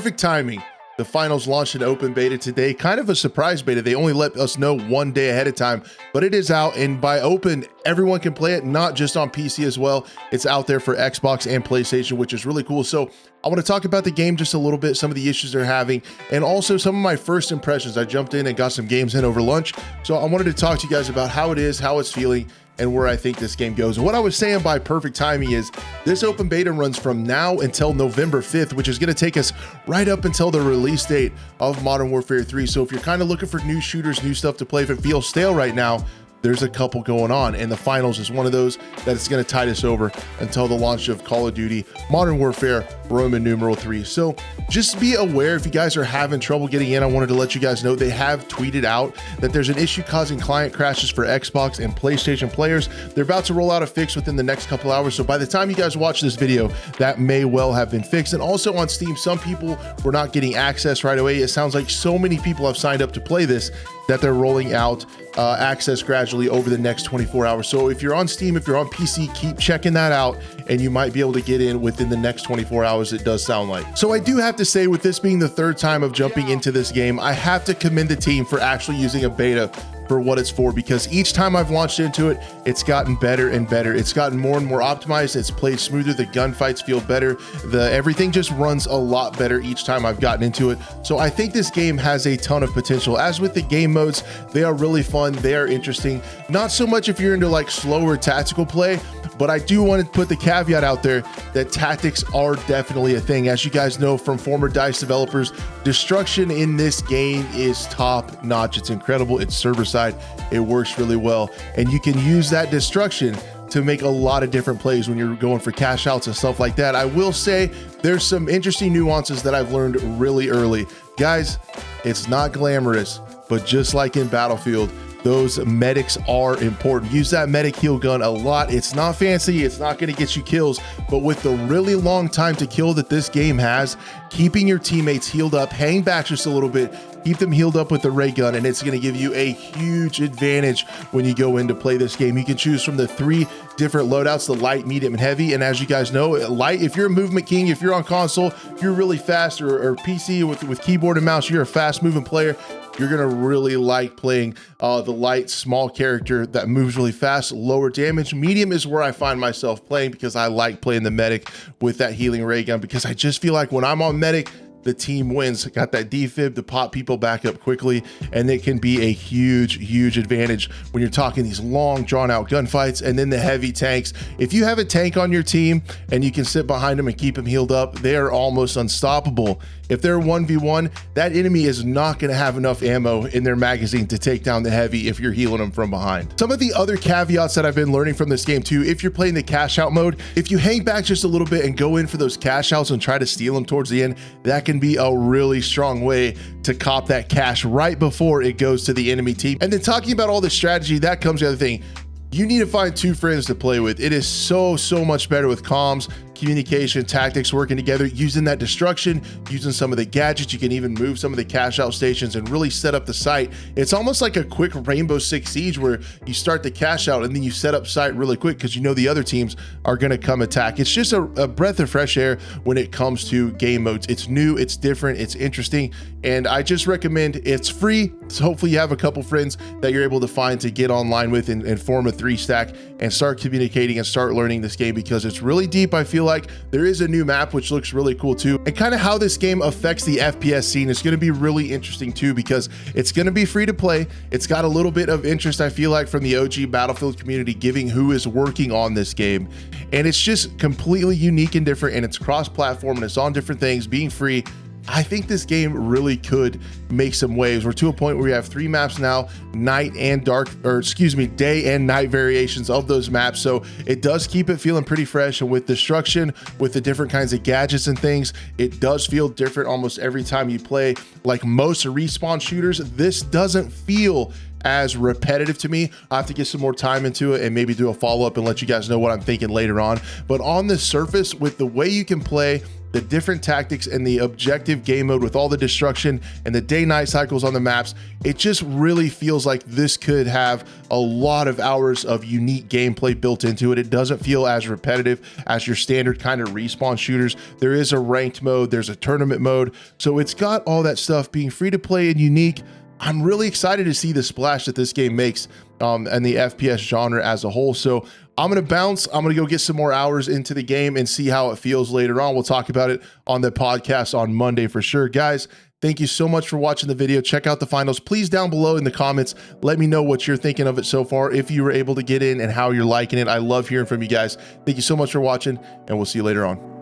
Perfect timing. The finals launched in open beta today, kind of a surprise beta. They only let us know 1 day ahead of time, but it is out, and by open, everyone can play it, not just on PC as well. It's out there for Xbox and PlayStation, which is really cool. So I want to talk about the game just a little bit, some of the issues they're having, and also some of my first impressions. I jumped in and got some games in over lunch, so I wanted to talk to you guys about how it is, how it's feeling, and where I think this game goes. And what I was saying by perfect timing is this open beta runs from now until November 5th, which is going to take us right up until the release date of Modern Warfare 3. So if you're kind of looking for new shooters, new stuff to play, if it feels stale right now, there's a couple going on, and the finals is one of those that is going to tide us over until the launch of Call of Duty Modern Warfare Roman numeral 3. So just be aware if you guys are having trouble getting in. I wanted to let you guys know they have tweeted out that there's an issue causing client crashes for Xbox and PlayStation players. They're about to roll out a fix within the next couple hours, so by the time you guys watch this video, that may well have been fixed. And also on Steam, some people were not getting access right away. It sounds like so many people have signed up to play this that they're rolling out access gradually over the next 24 hours. So if you're on Steam, if you're on PC, keep checking that out, and you might be able to get in within the next 24 hours, it does sound like. So I do have to say, with this being the third time of jumping into this game, I have to commend the team for actually using a beta for what it's for, because each time I've launched into it, it's gotten better and better. It's gotten more and more optimized. It's played smoother. The gunfights feel better. Everything just runs a lot better each time I've gotten into it. So I think this game has a ton of potential. As with the game modes, they are really fun. They are interesting. Not so much if you're into like slower tactical play, but I do want to put the caveat out there that tactics are definitely a thing. As you guys know from former DICE developers, destruction in this game is top notch. It's incredible. It's server side. It works really well. And you can use that destruction to make a lot of different plays when you're going for cash outs and stuff like that. I will say there's some interesting nuances that I've learned really early. Guys, it's not glamorous, but just like in Battlefield, those medics are important. Use that medic heal gun a lot. It's not fancy, it's not going to get you kills, but with the really long time to kill that this game has, keeping your teammates healed up, hang back just a little bit, keep them healed up with the ray gun, and it's going to give you a huge advantage when you go in to play this game. You can choose from the 3 different loadouts, the light, medium, and heavy. And as you guys know, light, if you're a movement king, if you're on console, if you're really fast, or PC with keyboard and mouse, you're a fast moving player, you're gonna really like playing the light, small character that moves really fast, lower damage. Medium is where I find myself playing, because I like playing the medic with that healing ray gun, because I just feel like when I'm on medic, the team wins. Got that defib to pop people back up quickly, and it can be a huge advantage when you're talking these long drawn out gunfights. And then the heavy tanks, if you have a tank on your team and you can sit behind them and keep them healed up, they are almost unstoppable. If they're 1v1, that enemy is not going to have enough ammo in their magazine to take down the heavy if you're healing them from behind. Some of the other caveats that I've been learning from this game too, if you're playing the cash out mode, if you hang back just a little bit and go in for those cash outs and try to steal them towards the end, that can be a really strong way to cop that cash right before it goes to the enemy team. And then talking about all the strategy, that comes the other thing. You need to find 2 friends to play with. It is so much better with comms, communication, tactics, working together, using that destruction, using some of the gadgets. You can even move some of the cash out stations and really set up the site. It's almost like a quick Rainbow Six Siege, where you start the cash out and then you set up site really quick, because you know the other teams are going to come attack. It's just a breath of fresh air when it comes to game modes. It's new, it's different, it's interesting, and I just recommend. It's free, so hopefully you have a couple friends that you're able to find to get online with and form a 3-stack and start communicating and start learning this game, because it's really deep. I feel like there is a new map which looks really cool too, and kind of how this game affects the FPS scene is going to be really interesting too, because it's going to be free to play. It's got a little bit of interest, I feel like, from the OG Battlefield community, giving who is working on this game, and it's just completely unique and different, and it's cross-platform and it's on different things. Being free, I think this game really could make some waves. We're to a point where we have 3 maps now, night and dark, or excuse me, day and night variations of those maps. So it does keep it feeling pretty fresh. And with destruction, with the different kinds of gadgets and things, it does feel different almost every time you play. Like most respawn shooters, this doesn't feel as repetitive to me. I have to get some more time into it and maybe do a follow-up and let you guys know what I'm thinking later on. But on the surface, with the way you can play the different tactics, and the objective game mode with all the destruction and the day-night cycles on the maps. It just really feels like this could have a lot of hours of unique gameplay built into it. It doesn't feel as repetitive as your standard kind of respawn shooters. There is a ranked mode, there's a tournament mode, so it's got all that stuff being free to play and unique. I'm really excited to see the splash that this game makes and the FPS genre as a whole. So I'm going to bounce. I'm going to go get some more hours into the game and see how it feels later on. We'll talk about it on the podcast on Monday for sure. Guys, thank you so much for watching the video. Check out the finals. Please down below in the comments, let me know what you're thinking of it so far, if you were able to get in and how you're liking it. I love hearing from you guys. Thank you so much for watching, and we'll see you later on.